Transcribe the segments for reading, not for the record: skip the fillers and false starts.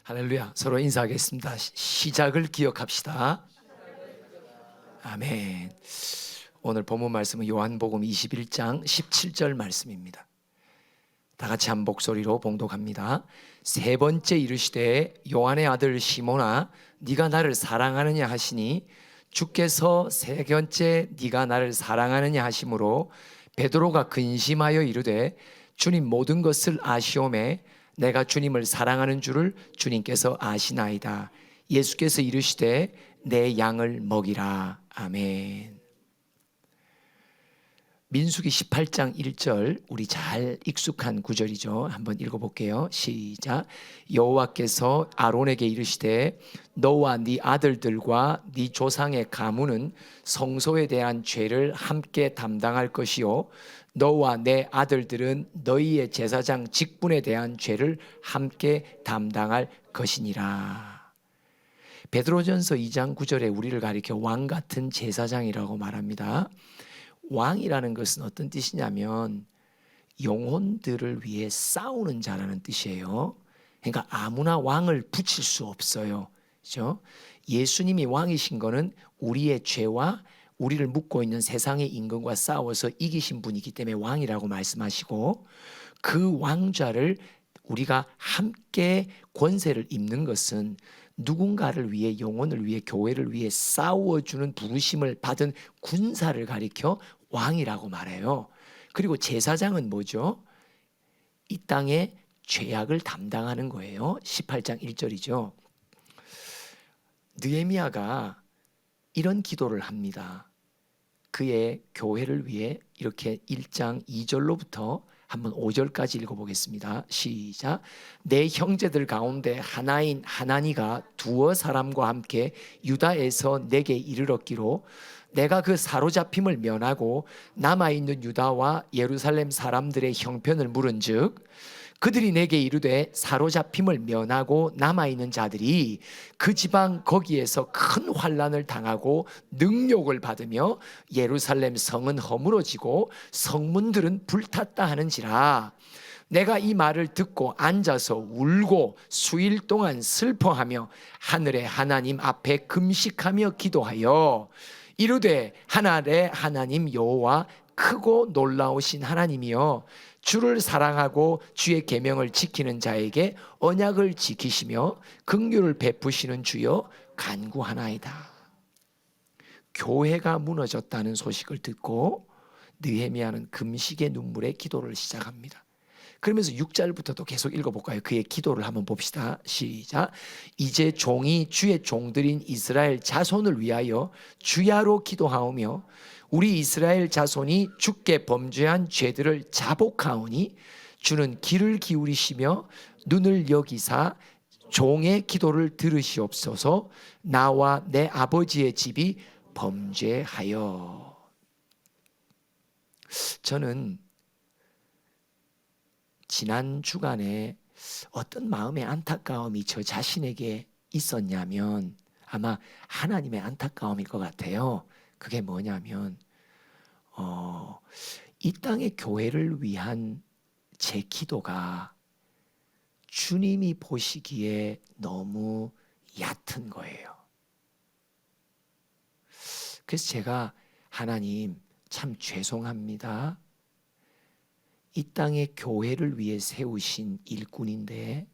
할렐루야. 서로 인사하겠습니다. 시작을 기억합시다. 아멘. 오늘 본문 말씀은 요한복음 21장 17절 말씀입니다. 다 같이 한 목소리로 봉독합니다. 세 번째 이르시되 요한의 아들 시몬아 네가 나를 사랑하느냐 하시니 주께서 세 번째 네가 나를 사랑하느냐 하심으로 베드로가 근심하여 이르되 주님 모든 것을 아시오매 내가 주님을 사랑하는 줄을 주님께서 아시나이다. 예수께서 이르시되 내 양을 먹이라. 아멘. 민수기 18장 1절 우리 잘 익숙한 구절이죠. 한번 읽어볼게요. 시작. 여호와께서 아론에게 이르시되 너와 네 아들들과 네 조상의 가문은 성소에 대한 죄를 함께 담당할 것이요 너와 내 아들들은 너희의 제사장 직분에 대한 죄를 함께 담당할 것이니라. 베드로전서 2장 9절에 우리를 가리켜 왕 같은 제사장이라고 말합니다. 왕이라는 것은 어떤 뜻이냐면 영혼들을 위해 싸우는 자라는 뜻이에요. 그러니까 아무나 왕을 붙일 수 없어요. 그렇죠? 예수님이 왕이신 거는 우리의 죄와 우리를 묶고 있는 세상의 임금과 싸워서 이기신 분이기 때문에 왕이라고 말씀하시고, 그 왕좌를 우리가 함께 권세를 입는 것은 누군가를 위해, 영혼을 위해, 교회를 위해 싸워주는 부르심을 받은 군사를 가리켜 왕이라고 말해요. 그리고 제사장은 뭐죠? 이 땅의 죄악을 담당하는 거예요. 18장 1절이죠. 느헤미야가 이런 기도를 합니다. 그의 교회를 위해 이렇게 1장 2절로부터 한번 5절까지 읽어보겠습니다. 시작. 내 형제들 가운데 하나인 하나니가 두어 사람과 함께 유다에서 내게 이르렀기로 내가 그 사로잡힘을 면하고 남아있는 유다와 예루살렘 사람들의 형편을 물은즉 그들이 내게 이르되 사로잡힘을 면하고 남아있는 자들이 그 지방 거기에서 큰 환난을 당하고 능욕을 받으며 예루살렘 성은 허물어지고 성문들은 불탔다 하는지라. 내가 이 말을 듣고 앉아서 울고 수일 동안 슬퍼하며 하늘의 하나님 앞에 금식하며 기도하여 이르되 하늘의 하나님 여호와 크고 놀라우신 하나님이여 주를 사랑하고 주의 계명을 지키는 자에게 언약을 지키시며 긍휼을 베푸시는 주여 간구하나이다. 교회가 무너졌다는 소식을 듣고 느헤미야는 금식의 눈물에 기도를 시작합니다. 그러면서 6절부터도 계속 읽어볼까요? 그의 기도를 한번 봅시다. 시작. 이제 종이 주의 종들인 이스라엘 자손을 위하여 주야로 기도하오며 우리 이스라엘 자손이 주께 범죄한 죄들을 자복하오니 주는 귀를 기울이시며 눈을 여기사 종의 기도를 들으시옵소서. 나와 내 아버지의 집이 범죄하여. 저는 지난 주간에 어떤 마음의 안타까움이 저 자신에게 있었냐면 아마 하나님의 안타까움일 것 같아요. 그게 뭐냐면 이 땅의 교회를 위한 제 기도가 주님이 보시기에 너무 얕은 거예요. 그래서 제가 하나님 참 죄송합니다. 이 땅의 교회를 위해 세우신 일꾼인데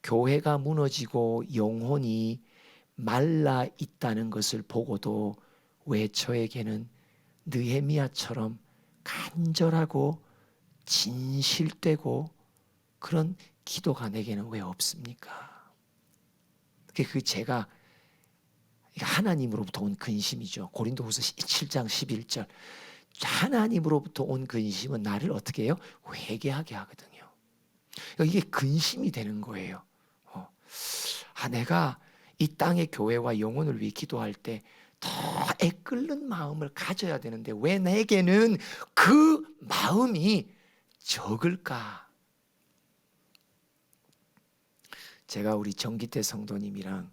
교회가 무너지고 영혼이 말라 있다는 것을 보고도 왜 저에게는 느헤미야처럼 간절하고 진실되고 그런 기도가 내게는 왜 없습니까? 그 제가 하나님으로부터 온 근심이죠. 고린도후서 7장 11절. 하나님으로부터 온 근심은 나를 어떻게 해요? 회개하게 하거든요. 이게 근심이 되는 거예요. 내가 이 땅의 교회와 영혼을 위해 기도할 때 더 애끓는 마음을 가져야 되는데 왜 내게는 그 마음이 적을까? 제가 우리 정기태 성도님이랑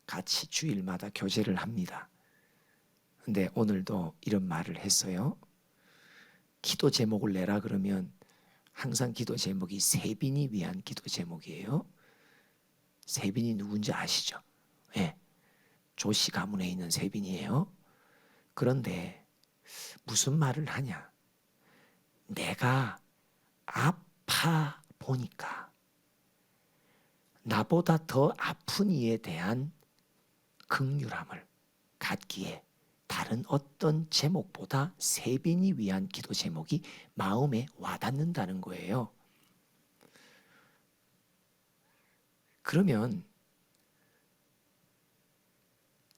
같이 주일마다 교제를 합니다. 근데 오늘도 이런 말을 했어요. 기도 제목을 내라 그러면 항상 기도 제목이 세빈이 위한 기도 제목이에요. 세빈이 누군지 아시죠? 예, 조씨 가문에 있는 세빈이에요. 그런데 무슨 말을 하냐? 내가 아파 보니까 나보다 더 아픈 이에 대한 긍휼함을 갖기에 다른 어떤 제목보다 세빈이 위한 기도 제목이 마음에 와닿는다는 거예요. 그러면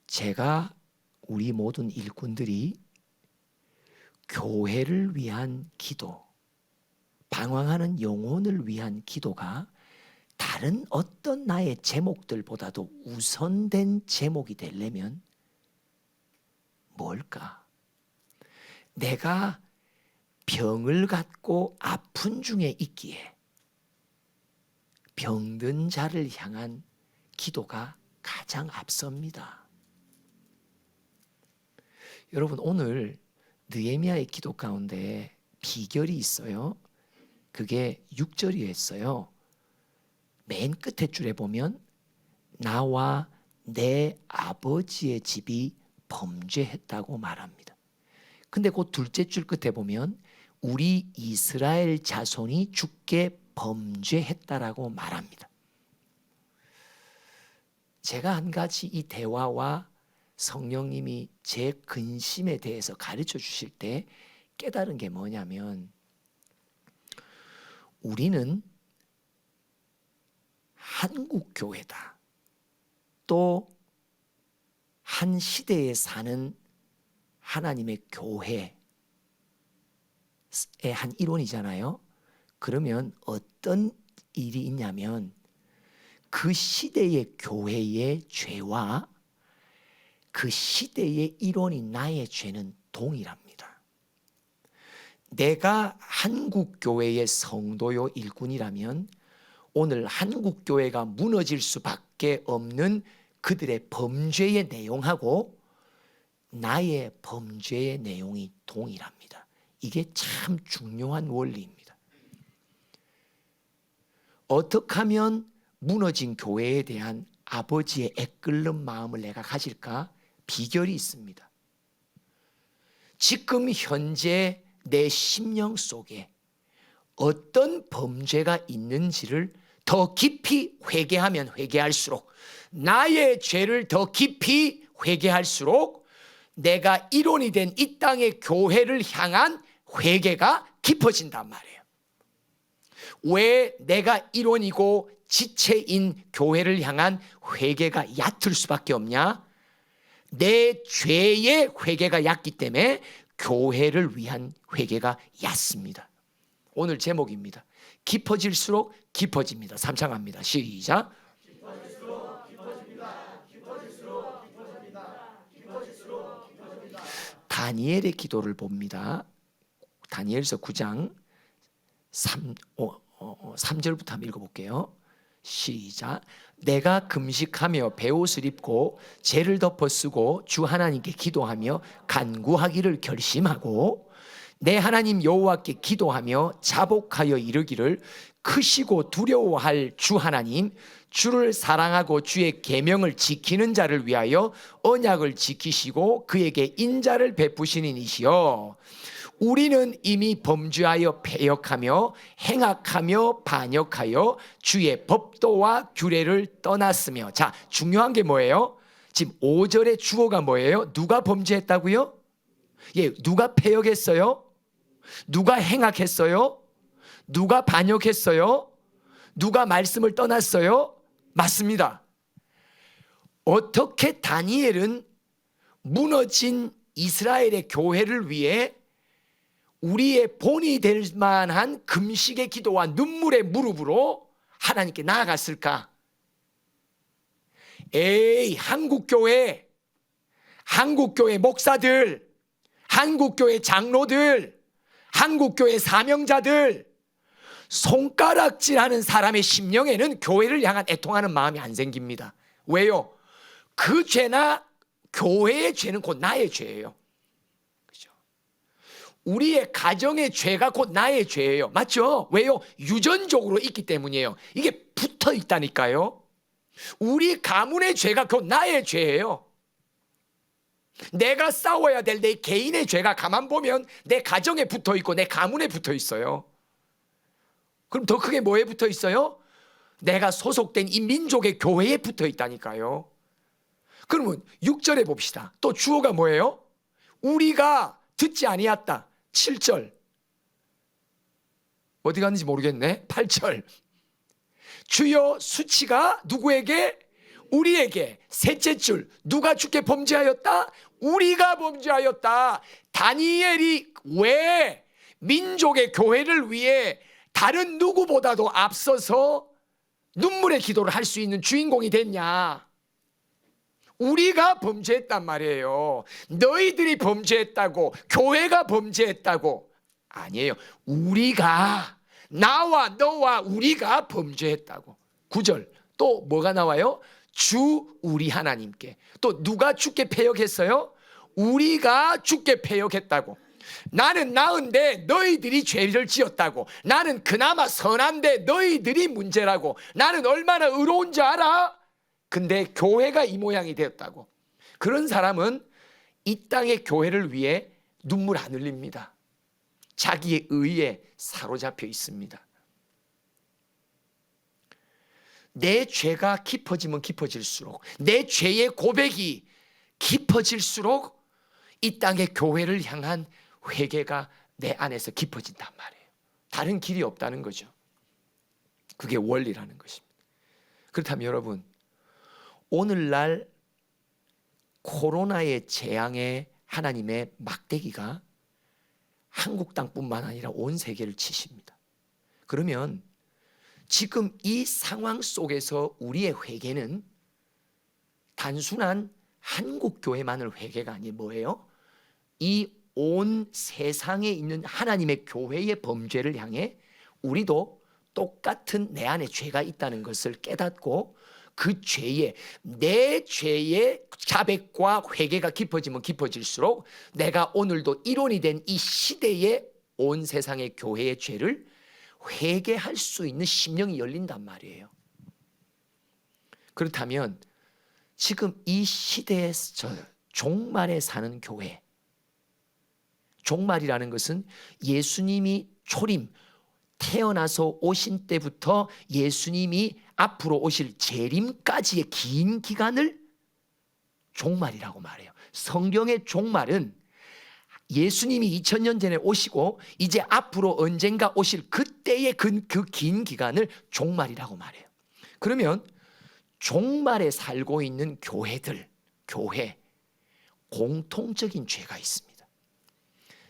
제가 우리 모든 일꾼들이 교회를 위한 기도, 방황하는 영혼을 위한 기도가 다른 어떤 나의 제목들보다도 우선된 제목이 되려면 뭘까? 내가 병을 갖고 아픈 중에 있기에 병든 자를 향한 기도가 가장 앞섭니다. 여러분, 오늘 느헤미야의 기도 가운데 비결이 있어요. 그게 6절이었어요. 맨 끝에 줄에 보면 나와 내 아버지의 집이 범죄했다고 말합니다. 근데 그 둘째 줄 끝에 보면 우리 이스라엘 자손이 주께 범죄했다라고 말합니다. 제가 한 가지 이 대화와 성령님이 제 근심에 대해서 가르쳐 주실 때 깨달은 게 뭐냐면, 우리는 한국 교회다, 또 한 시대에 사는 하나님의 교회의 한 일원이잖아요. 그러면 어떤 일이 있냐면 그 시대의 교회의 죄와 그 시대의 일원인 나의 죄는 동일합니다. 내가 한국교회의 성도요 일꾼이라면 오늘 한국교회가 무너질 수밖에 없는 그들의 범죄의 내용하고 나의 범죄의 내용이 동일합니다. 이게 참 중요한 원리입니다. 어떻게 하면 무너진 교회에 대한 아버지의 애끓는 마음을 내가 가질까? 비결이 있습니다. 지금 현재 내 심령 속에 어떤 범죄가 있는지를 더 깊이 회개하면 회개할수록, 나의 죄를 더 깊이 회개할수록 내가 일원이 된 이 땅의 교회를 향한 회개가 깊어진단 말이에요. 왜 내가 일원이고 지체인 교회를 향한 회개가 얕을 수밖에 없냐? 내 죄의 회개가 얕기 때문에 교회를 위한 회개가 얕습니다. 오늘 제목입니다. 깊어질수록 깊어집니다. 삼창합니다. 시작. 깊어질수록 깊어집니다. 깊어질수록 깊어집니다. 깊어질수록 깊어집니다. 다니엘의 기도를 봅니다. 다니엘서 9장 3절부터 한번 읽어볼게요. 시작. 내가 금식하며 베옷을 입고 죄를 덮어 쓰고 주 하나님께 기도하며 간구하기를 결심하고 내 하나님 여호와께 기도하며 자복하여 이르기를, 크시고 두려워할 주 하나님, 주를 사랑하고 주의 계명을 지키는 자를 위하여 언약을 지키시고 그에게 인자를 베푸시는 이시여, 우리는 이미 범죄하여 패역하며 행악하며 반역하여 주의 법도와 규례를 떠났으며. 자, 중요한 게 뭐예요? 지금 5절의 주어가 뭐예요? 누가 범죄했다고요? 예, 누가 패역했어요? 누가 행악했어요? 누가 반역했어요? 누가 말씀을 떠났어요? 맞습니다. 어떻게 다니엘은 무너진 이스라엘의 교회를 위해 우리의 본이 될 만한 금식의 기도와 눈물의 무릎으로 하나님께 나아갔을까? 에이, 한국교회 목사들, 한국교회 장로들, 한국교회 사명자들, 손가락질하는 사람의 심령에는 교회를 향한 애통하는 마음이 안 생깁니다. 왜요? 그 죄나 교회의 죄는 곧 나의 죄예요. 그죠? 우리의 가정의 죄가 곧 나의 죄예요. 맞죠? 왜요? 유전적으로 있기 때문이에요. 이게 붙어 있다니까요. 우리 가문의 죄가 곧 나의 죄예요. 내가 싸워야 될 내 개인의 죄가 가만 보면 내 가정에 붙어 있고 내 가문에 붙어 있어요. 그럼 더 크게 뭐에 붙어 있어요? 내가 소속된 이 민족의 교회에 붙어 있다니까요. 그러면 6절에 봅시다. 또 주어가 뭐예요? 우리가 듣지 아니었다. 7절. 어디 갔는지 모르겠네. 8절. 주여 수치가 누구에게? 우리에게. 셋째 줄. 누가 주께 범죄하였다? 우리가 범죄하였다. 다니엘이 왜 민족의 교회를 위해 다른 누구보다도 앞서서 눈물의 기도를 할 수 있는 주인공이 됐냐? 우리가 범죄했단 말이에요. 너희들이 범죄했다고, 교회가 범죄했다고. 아니에요. 우리가, 나와 너와 우리가 범죄했다고. 9절 또 뭐가 나와요? 주 우리 하나님께. 또 누가 주께 패역했어요? 우리가 주께 패역했다고. 나는 나은데 너희들이 죄를 지었다고. 나는 그나마 선한데 너희들이 문제라고. 나는 얼마나 의로운지 알아? 근데 교회가 이 모양이 되었다고. 그런 사람은 이 땅의 교회를 위해 눈물 안 흘립니다. 자기의 의에 사로잡혀 있습니다. 내 죄가 깊어지면 깊어질수록, 내 죄의 고백이 깊어질수록 이 땅의 교회를 향한 회개가 내 안에서 깊어진단 말이에요. 다른 길이 없다는 거죠. 그게 원리라는 것입니다. 그렇다면 여러분, 오늘날 코로나의 재앙에 하나님의 막대기가 한국 땅뿐만 아니라 온 세계를 치십니다. 그러면 지금 이 상황 속에서 우리의 회개는 단순한 한국 교회만을 회개가 아니 뭐예요? 이 온 세상에 있는 하나님의 교회의 범죄를 향해 우리도 똑같은 내 안에 죄가 있다는 것을 깨닫고 그 죄에, 내 죄의 자백과 회개가 깊어지면 깊어질수록 내가 오늘도 일원이 된 이 시대의 온 세상의 교회의 죄를 회개할 수 있는 심령이 열린단 말이에요. 그렇다면 지금 이 시대에서 종말에 사는 교회, 종말이라는 것은 예수님이 초림, 태어나서 오신 때부터 예수님이 앞으로 오실 재림까지의 긴 기간을 종말이라고 말해요. 성경의 종말은 예수님이 2000년 전에 오시고 이제 앞으로 언젠가 오실 그때의 그 긴 기간을 종말이라고 말해요. 그러면 종말에 살고 있는 교회들, 교회, 공통적인 죄가 있습니다.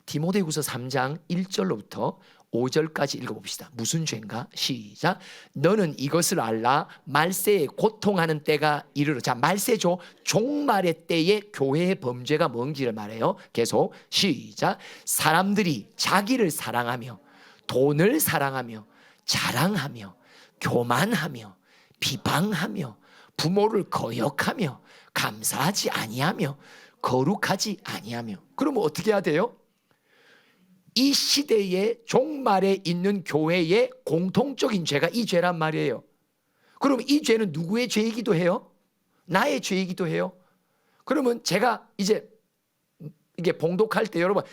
디모데후서 3장 1절로부터 5절까지 읽어봅시다. 무슨 죄인가? 시작. 너는 이것을 알라. 말세에 고통하는 때가 이르러. 자, 말세죠. 종말의 때에 교회의 범죄가 뭔지를 말해요. 계속 시작. 사람들이 자기를 사랑하며 돈을 사랑하며 자랑하며 교만하며 비방하며 부모를 거역하며 감사하지 아니하며 거룩하지 아니하며. 그러면 어떻게 해야 돼요? 이 시대의 종말에 있는 교회의 공통적인 죄가 이 죄란 말이에요. 그럼 이 죄는 누구의 죄이기도 해요? 나의 죄이기도 해요. 그러면 제가 이제 이게 봉독할 때 여러분,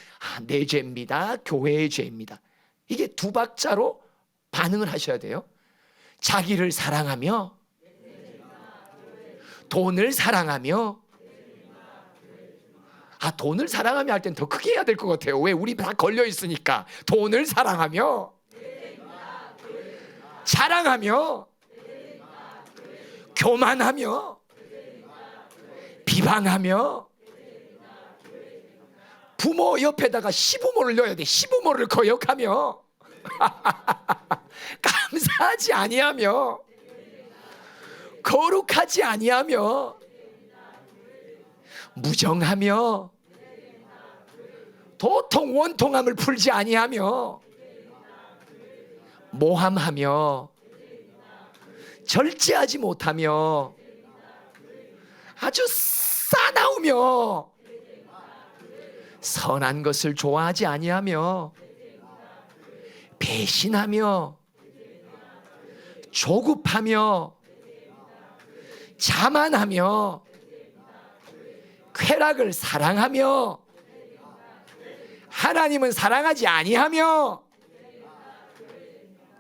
내 죄입니다. 교회의 죄입니다. 이게 두 박자로 반응을 하셔야 돼요. 자기를 사랑하며 돈을 사랑하며. 돈을 사랑하며 할 땐 더 크게 해야 될 것 같아요. 왜? 우리 다 걸려 있으니까. 돈을 사랑하며 자랑하며 교만하며 비방하며. 부모 옆에다가 시부모를 넣어야 돼. 시부모를 거역하며 감사하지 아니하며 거룩하지 아니하며 무정하며 도통 원통함을 풀지 아니하며 모함하며 절제하지 못하며 아주 싸나우며 선한 것을 좋아하지 아니하며 배신하며 조급하며 자만하며 쾌락을 사랑하며 하나님은 사랑하지 아니하며.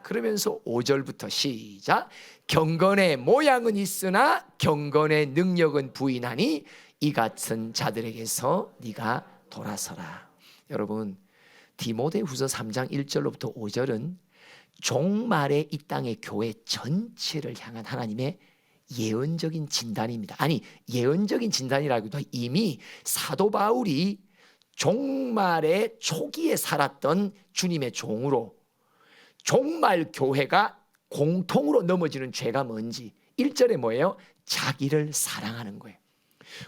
그러면서 5절부터 시작. 경건의 모양은 있으나 경건의 능력은 부인하니 이 같은 자들에게서 네가 돌아서라. 여러분, 디모데후서 3장 1절로부터 5절은 종말의 이 땅의 교회 전체를 향한 하나님의 예언적인 진단입니다. 아니, 예언적인 진단이라기보다 이미 사도 바울이 종말의 초기에 살았던 주님의 종으로 종말 교회가 공통으로 넘어지는 죄가 뭔지 1절에 뭐예요? 자기를 사랑하는 거예요.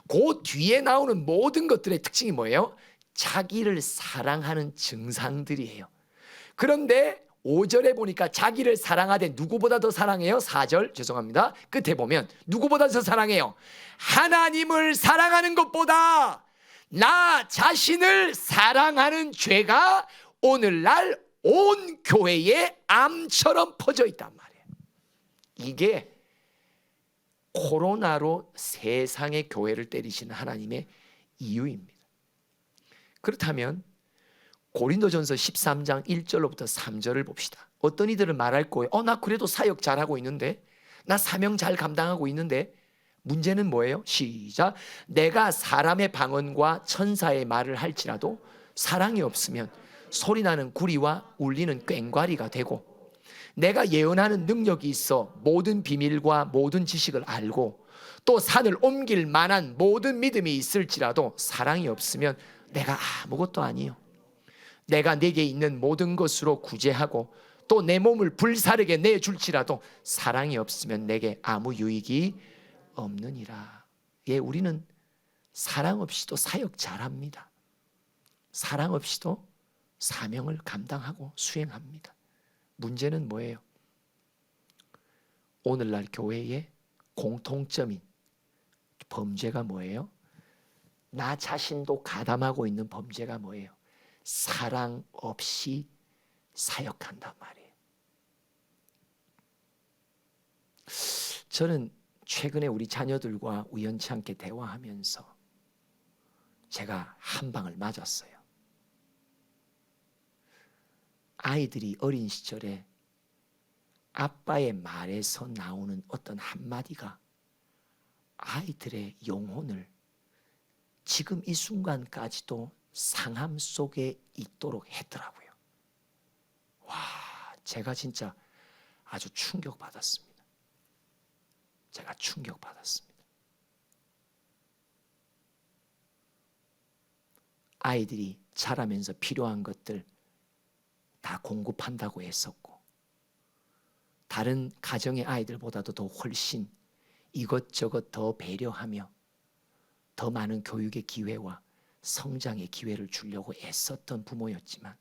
그 뒤에 나오는 모든 것들의 특징이 뭐예요? 자기를 사랑하는 증상들이에요. 그런데 5절에 보니까 자기를 사랑하되 누구보다 더 사랑해요? 4절 죄송합니다. 끝에 보면 누구보다 더 사랑해요? 하나님을 사랑하는 것보다 나 자신을 사랑하는 죄가 오늘날 온 교회에 암처럼 퍼져 있단 말이에요. 이게 코로나로 세상의 교회를 때리시는 하나님의 이유입니다. 그렇다면 고린도전서 13장 1절로부터 3절을 봅시다. 어떤 이들은 말할 거예요. 나 그래도 사역 잘하고 있는데, 나 사명 잘 감당하고 있는데. 문제는 뭐예요? 시작. 내가 사람의 방언과 천사의 말을 할지라도 사랑이 없으면 소리나는 구리와 울리는 꽹과리가 되고, 내가 예언하는 능력이 있어 모든 비밀과 모든 지식을 알고 또 산을 옮길 만한 모든 믿음이 있을지라도 사랑이 없으면 내가 아무것도 아니요. 내가 내게 있는 모든 것으로 구제하고 또 내 몸을 불사르게 내줄지라도 사랑이 없으면 내게 아무 유익이 없느니라. 예, 우리는 사랑 없이도 사역 잘합니다. 사랑 없이도 사명을 감당하고 수행합니다. 문제는 뭐예요? 오늘날 교회의 공통점인 범죄가 뭐예요? 나 자신도 가담하고 있는 범죄가 뭐예요? 사랑 없이 사역한단 말이에요. 저는 최근에 우리 자녀들과 우연치 않게 대화하면서 제가 한 방을 맞았어요. 아이들이 어린 시절에 아빠의 말에서 나오는 어떤 한마디가 아이들의 영혼을 지금 이 순간까지도 상함 속에 있도록 했더라고요. 와, 제가 진짜 아주 충격받았습니다. 제가 충격받았습니다. 아이들이 자라면서 필요한 것들 다 공급한다고 했었고, 다른 가정의 아이들보다도 더 훨씬 이것저것 더 배려하며 더 많은 교육의 기회와 성장의 기회를 주려고 애썼던 부모였지만,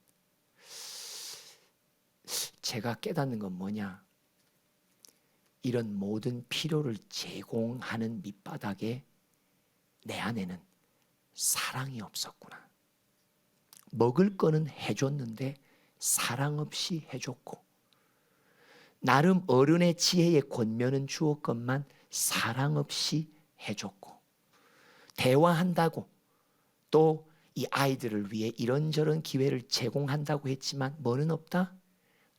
제가 깨닫는 건 뭐냐? 이런 모든 필요를 제공하는 밑바닥에 내 안에는 사랑이 없었구나. 먹을 거는 해줬는데 사랑 없이 해줬고, 나름 어른의 지혜의 권면은 주었건만 사랑 없이 해줬고, 대화한다고 또 이 아이들을 위해 이런저런 기회를 제공한다고 했지만 뭐는 없다?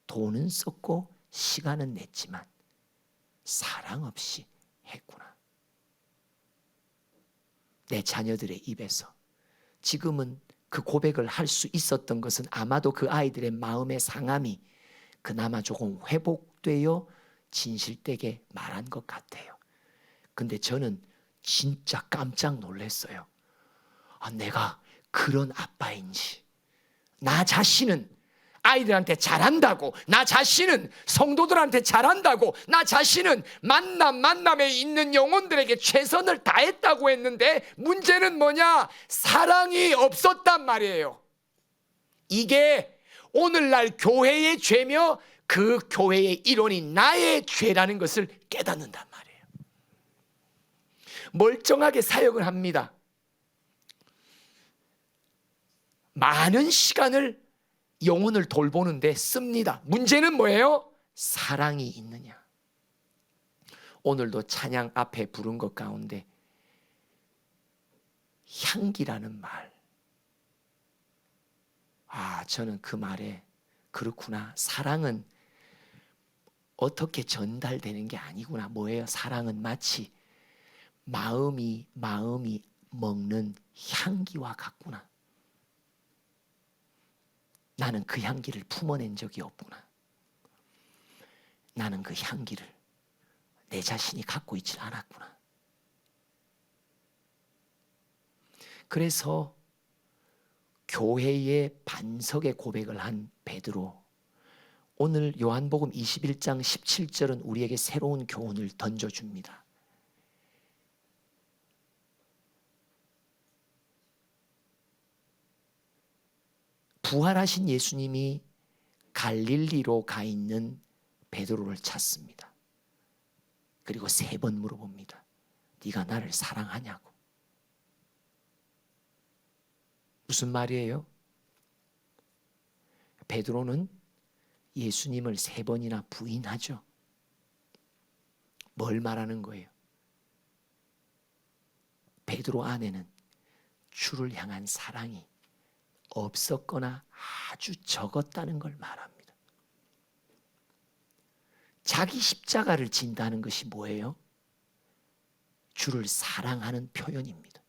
돈은 썼고 시간은 냈지만 사랑 없이 했구나. 내 자녀들의 입에서 지금은 그 고백을 할 수 있었던 것은 아마도 그 아이들의 마음의 상함이 그나마 조금 회복되어 진실되게 말한 것 같아요. 근데 저는 진짜 깜짝 놀랐어요. 내가 그런 아빠인지, 나 자신은 아이들한테 잘한다고, 나 자신은 성도들한테 잘한다고, 나 자신은 만남에 있는 영혼들에게 최선을 다했다고 했는데 문제는 뭐냐? 사랑이 없었단 말이에요. 이게 오늘날 교회의 죄며 그 교회의 일원인 나의 죄라는 것을 깨닫는단 말이에요. 멀쩡하게 사역을 합니다. 많은 시간을 영혼을 돌보는데 씁니다. 문제는 뭐예요? 사랑이 있느냐? 오늘도 찬양 앞에 부른 것 가운데 향기라는 말, 저는 그 말에 그렇구나, 사랑은 어떻게 전달되는 게 아니구나. 뭐예요? 사랑은 마치 마음이 먹는 향기와 같구나. 나는 그 향기를 품어낸 적이 없구나. 나는 그 향기를 내 자신이 갖고 있지 않았구나. 그래서 교회의 반석의 고백을 한 베드로, 오늘 요한복음 21장 17절은 우리에게 새로운 교훈을 던져줍니다. 부활하신 예수님이 갈릴리로 가 있는 베드로를 찾습니다. 그리고 3번 물어봅니다. 네가 나를 사랑하냐고. 무슨 말이에요? 베드로는 예수님을 3번이나 부인하죠. 뭘 말하는 거예요? 베드로 안에는 주를 향한 사랑이 없었거나 아주 적었다는 걸 말합니다. 자기 십자가를 진다는 것이 뭐예요? 주를 사랑하는 표현입니다.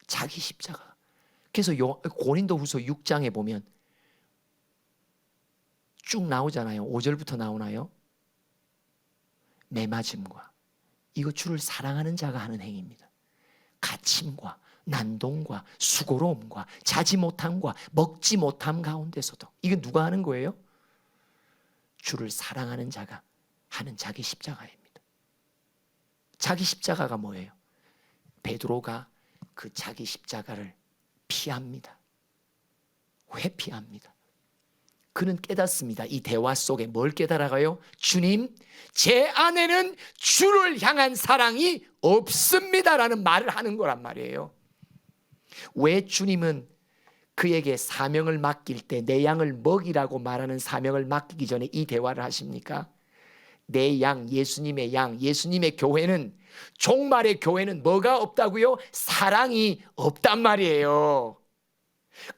자기 십자가. 그래서 고린도후서 6장에 보면 쭉 나오잖아요. 5절부터 나오나요? 매맞음과, 이거 주를 사랑하는 자가 하는 행위입니다. 갇힘과 난동과 수고로움과 자지 못함과 먹지 못함 가운데서도, 이게 누가 하는 거예요? 주를 사랑하는 자가 하는 자기 십자가입니다. 자기 십자가가 뭐예요? 베드로가 그 자기 십자가를 피합니다. 회피합니다. 그는 깨닫습니다. 이 대화 속에 뭘 깨달아가요? 주님, 제 안에는 주를 향한 사랑이 없습니다라는 말을 하는 거란 말이에요. 왜 주님은 그에게 사명을 맡길 때 내 양을 먹이라고 말하는 사명을 맡기기 전에 이 대화를 하십니까? 내 양, 예수님의 양, 예수님의 교회는, 종말의 교회는 뭐가 없다고요? 사랑이 없단 말이에요.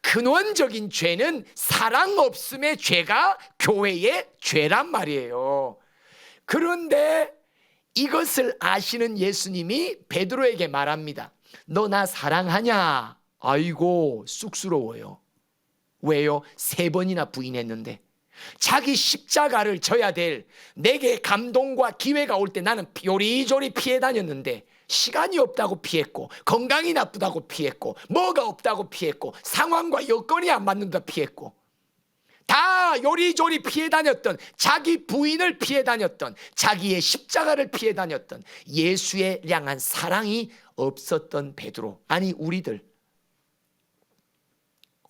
근원적인 죄는 사랑 없음의 죄가 교회의 죄란 말이에요. 그런데 이것을 아시는 예수님이 베드로에게 말합니다. 너 나 사랑하냐? 아이고, 쑥스러워요. 왜요? 3번이나 부인했는데. 자기 십자가를 져야 될, 내게 감동과 기회가 올 때 나는 요리조리 피해 다녔는데, 시간이 없다고 피했고, 건강이 나쁘다고 피했고, 뭐가 없다고 피했고, 상황과 여건이 안 맞는다 피했고, 다 요리조리 피해 다녔던, 자기 부인을 피해 다녔던, 자기의 십자가를 피해 다녔던, 예수에 향한 사랑이 없었던 베드로, 아니 우리들,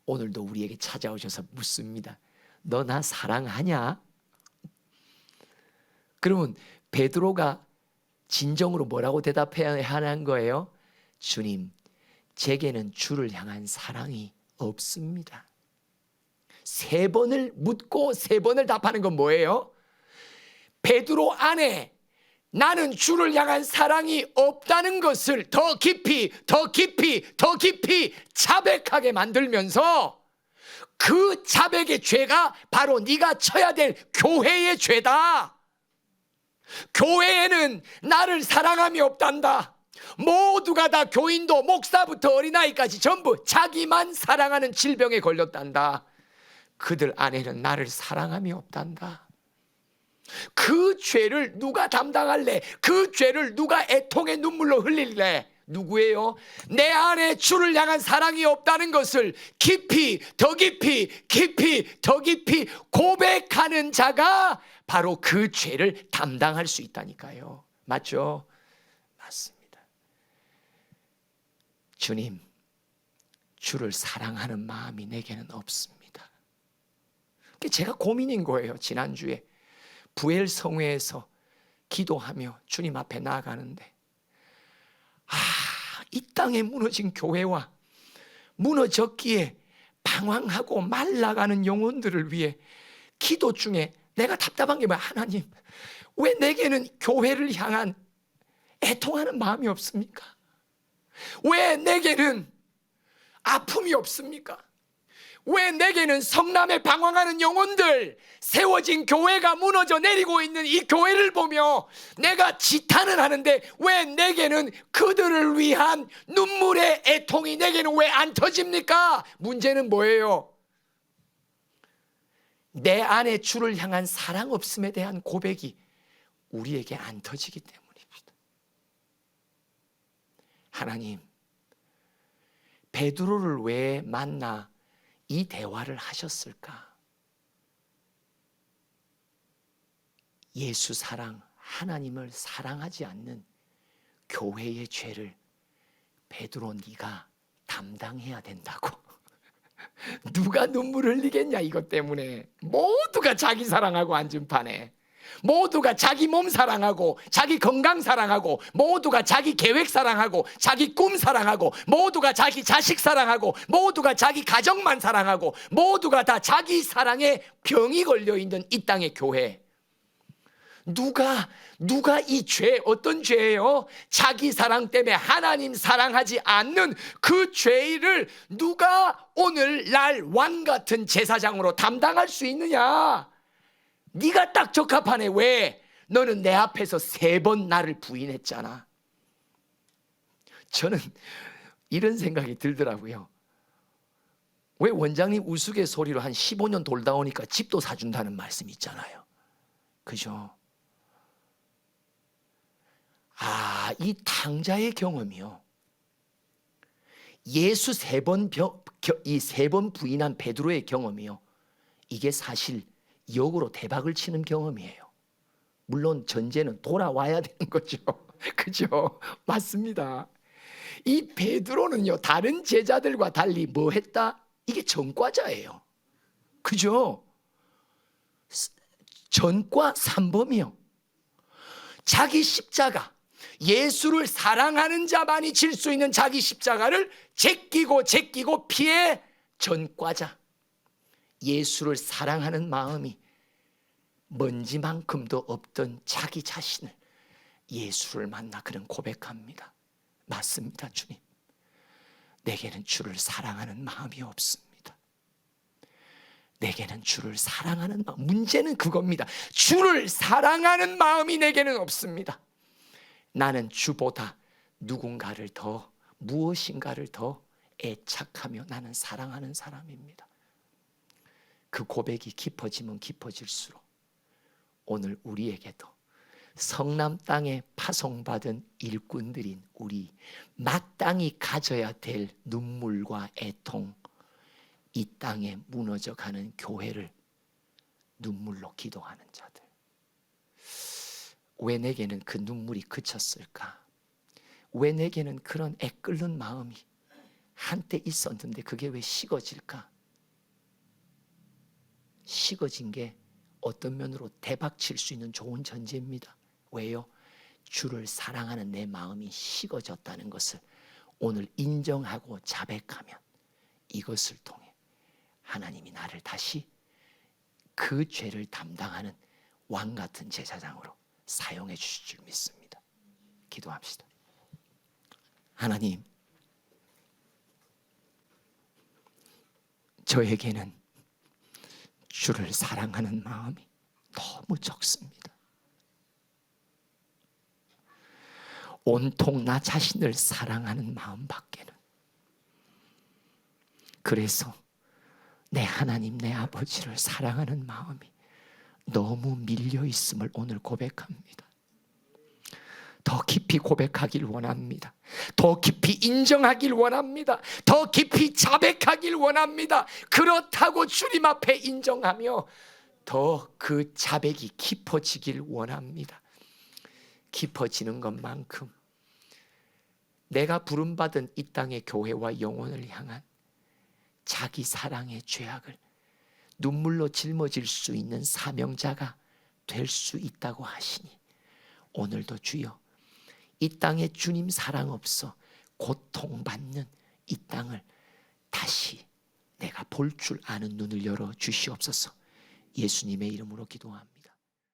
오늘도 우리에게 찾아오셔서 묻습니다. 너 나 사랑하냐? 그러면 베드로가 진정으로 뭐라고 대답해야 하는 거예요? 주님, 제게는 주를 향한 사랑이 없습니다. 3번을 묻고 3번을 답하는 건 뭐예요? 베드로 안에 나는 주를 향한 사랑이 없다는 것을 더 깊이 자백하게 만들면서, 그 자백의 죄가 바로 네가 쳐야 될 교회의 죄다. 교회에는 나를 사랑함이 없단다. 모두가 다, 교인도 목사부터 어린아이까지 전부 자기만 사랑하는 질병에 걸렸단다. 그들 안에는 나를 사랑함이 없단다. 그 죄를 누가 담당할래? 그 죄를 누가 애통의 눈물로 흘릴래? 누구예요? 내 안에 주를 향한 사랑이 없다는 것을 더 깊이 고백하는 자가 바로 그 죄를 담당할 수 있다니까요. 맞죠? 맞습니다. 주님, 주를 사랑하는 마음이 내게는 없습니다. 제가 고민인 거예요. 지난주에 부엘 성회에서 기도하며 주님 앞에 나아가는데, 이 땅에 무너진 교회와 무너졌기에 방황하고 말라가는 영혼들을 위해 기도 중에 내가 답답한 게 뭐야? 하나님, 왜 내게는 교회를 향한 애통하는 마음이 없습니까? 왜 내게는 아픔이 없습니까? 왜 내게는 성남에 방황하는 영혼들, 세워진 교회가 무너져 내리고 있는 이 교회를 보며 내가 지탄을 하는데 왜 내게는 그들을 위한 눈물의 애통이 내게는 왜 안 터집니까? 문제는 뭐예요? 내 안에 주를 향한 사랑 없음에 대한 고백이 우리에게 안 터지기 때문입니다. 하나님, 베드로를 왜 만나 이 대화를 하셨을까? 예수 사랑, 하나님을 사랑하지 않는 교회의 죄를 베드로 네가 담당해야 된다고. 누가 눈물 흘리겠냐 이것 때문에. 모두가 자기 사랑하고 앉은 판에, 모두가 자기 몸 사랑하고 자기 건강 사랑하고 모두가 자기 계획 사랑하고 자기 꿈 사랑하고 모두가 자기 자식 사랑하고 모두가 자기 가정만 사랑하고 모두가 다 자기 사랑에 병이 걸려있는 이 땅의 교회, 누가 이 죄, 어떤 죄예요? 자기 사랑 때문에 하나님 사랑하지 않는 그 죄를 누가 오늘날 왕같은 제사장으로 담당할 수 있느냐? 네가 딱 적합하네. 왜? 너는 내 앞에서 3번 나를 부인했잖아. 저는 이런 생각이 들더라고요. 왜 원장님 우스갯소리로 한 15년 돌다 오니까 집도 사준다는 말씀 있잖아요. 그죠? 이 탕자의 경험이요, 예수 3번 부인한 베드로의 경험이요, 이게 사실 역으로 대박을 치는 경험이에요. 물론 전제는 돌아와야 되는 거죠. 그죠? 맞습니다. 이 베드로는요, 다른 제자들과 달리 뭐 했다? 이게 전과자예요. 그죠? 전과 3범이요. 자기 십자가, 예수를 사랑하는 자만이 질 수 있는 자기 십자가를 제끼고 피해 전과자. 예수를 사랑하는 마음이 먼지만큼도 없던 자기 자신을 예수를 만나 그는 고백합니다. 맞습니다, 주님. 내게는 주를 사랑하는 마음이 없습니다. 내게는 주를 사랑하는 마음. 문제는 그겁니다. 주를 사랑하는 마음이 내게는 없습니다. 나는 주보다 누군가를 더, 무엇인가를 더 애착하며 나는 사랑하는 사람입니다. 그 고백이 깊어지면 깊어질수록 오늘 우리에게도 성남 땅에 파송받은 일꾼들인 우리, 마땅히 가져야 될 눈물과 애통, 이 땅에 무너져가는 교회를 눈물로 기도하는 자들, 왜 내게는 그 눈물이 그쳤을까? 왜 내게는 그런 애끓는 마음이 한때 있었는데 그게 왜 식어질까? 식어진 게 어떤 면으로 대박칠 수 있는 좋은 전제입니다. 왜요? 주를 사랑하는 내 마음이 식어졌다는 것을 오늘 인정하고 자백하면 이것을 통해 하나님이 나를 다시 그 죄를 담당하는 왕 같은 제사장으로 사용해 주실 줄 믿습니다. 기도합시다. 하나님, 저에게는 주를 사랑하는 마음이 너무 적습니다. 온통 나 자신을 사랑하는 마음밖에는. 그래서 내 하나님, 내 아버지를 사랑하는 마음이 너무 밀려 있음을 오늘 고백합니다. 더 깊이 고백하길 원합니다. 더 깊이 인정하길 원합니다. 더 깊이 자백하길 원합니다. 그렇다고 주님 앞에 인정하며 더 그 자백이 깊어지길 원합니다. 깊어지는 것만큼 내가 부름받은 이 땅의 교회와 영혼을 향한 자기 사랑의 죄악을 눈물로 짊어질 수 있는 사명자가 될 수 있다고 하시니 오늘도 주여, 이 땅에 주님 사랑 없어 고통받는 이 땅을 다시 내가 볼 줄 아는 눈을 열어 주시옵소서. 예수님의 이름으로 기도합니다.